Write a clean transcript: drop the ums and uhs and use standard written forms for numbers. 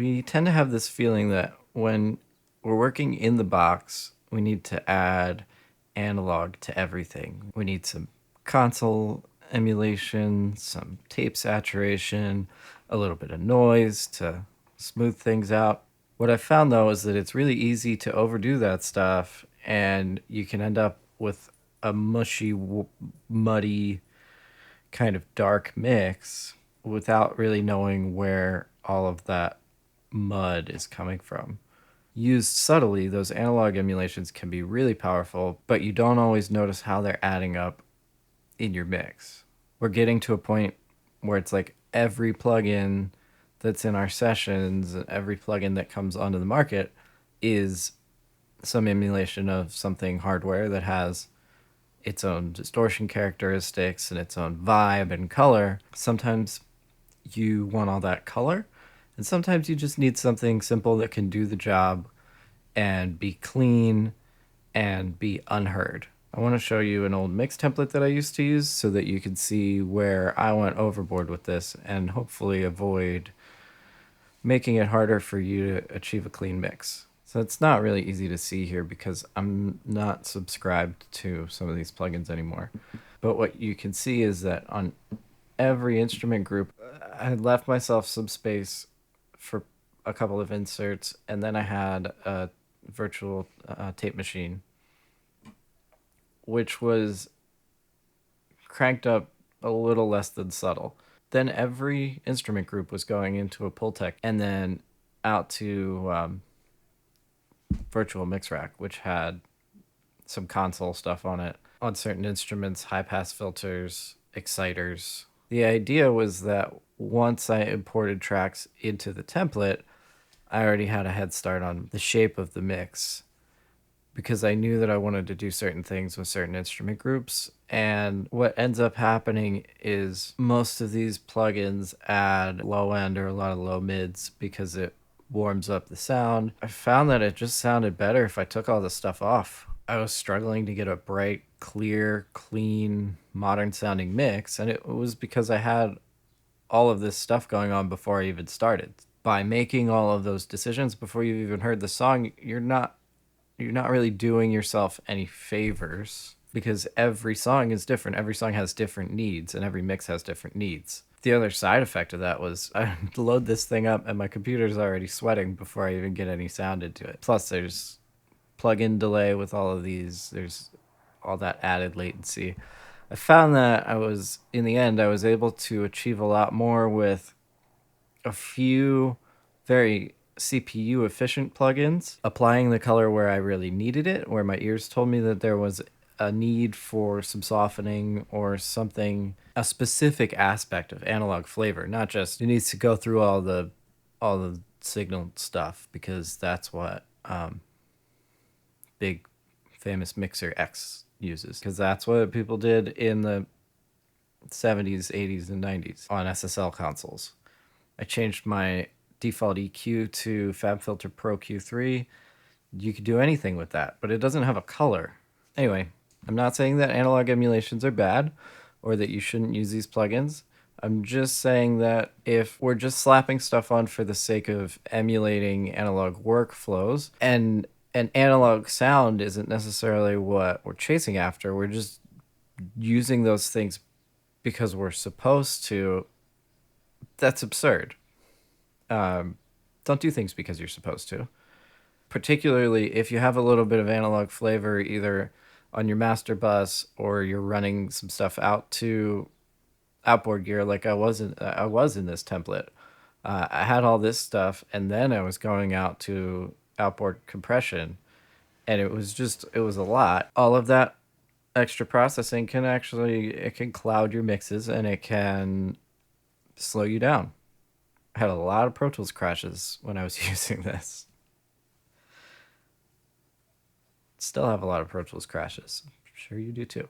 We tend to have this feeling that when we're working in the box, we need to add analog to everything. We need some console emulation, some tape saturation, a little bit of noise to smooth things out. What I found though is that it's really easy to overdo that stuff, and you can end up with a mushy, muddy, kind of dark mix without really knowing where all of that mud is coming from. Used subtly, those analog emulations can be really powerful, but you don't always notice how they're adding up in your mix. We're getting to a point where it's like every plugin that's in our sessions, every plugin that comes onto the market is some emulation of something hardware that has its own distortion characteristics and its own vibe and color. Sometimes you want all that color, and sometimes you just need something simple that can do the job and be clean and be unheard. I want to show you an old mix template that I used to use so that you can see where I went overboard with this and hopefully avoid making it harder for you to achieve a clean mix. So it's not really easy to see here because I'm not subscribed to some of these plugins anymore. But what you can see is that on every instrument group, I left myself some space for a couple of inserts, and then I had a virtual tape machine, which was cranked up a little less than subtle. Then every instrument group was going into a Pultec and then out to virtual mix rack, which had some console stuff on it. On certain instruments, high pass filters, exciters. The idea was that once I imported tracks into the template, I already had a head start on the shape of the mix because I knew that I wanted to do certain things with certain instrument groups. And what ends up happening is most of these plugins add low end or a lot of low mids because it warms up the sound. I found that it just sounded better if I took all the stuff off. I was struggling to get a bright, clear, clean, modern sounding mix, and it was because I had all of this stuff going on before I even started. By making all of those decisions before you've even heard the song, you're not really doing yourself any favors because every song is different. Every song has different needs, and every mix has different needs. The other side effect of that was I load this thing up and my computer's already sweating before I even get any sound into it. Plus there's plug-in delay with all of these. There's all that added latency. I found that in the end, I was able to achieve a lot more with a few very CPU efficient plugins, applying the color where I really needed it, where my ears told me that there was a need for some softening or something, a specific aspect of analog flavor, not just it needs to go through all the signal stuff because that's what big famous mixer X uses, because that's what people did in the 70s, 80s, and 90s on SSL consoles. I changed my default EQ to FabFilter Pro Q3. You could do anything with that, but it doesn't have a color. Anyway, I'm not saying that analog emulations are bad or that you shouldn't use these plugins. I'm just saying that if we're just slapping stuff on for the sake of emulating analog workflows, and an analog sound isn't necessarily what we're chasing after, we're just using those things because we're supposed to, that's absurd. Don't do things because you're supposed to. Particularly if you have a little bit of analog flavor either on your master bus or you're running some stuff out to outboard gear like I was in this template. I had all this stuff and then I was going out to outboard compression, and it was a lot. All of that extra processing it can cloud your mixes and it can slow you down. I had a lot of Pro Tools crashes when I was using this. Still have a lot of Pro Tools crashes. I'm sure you do too.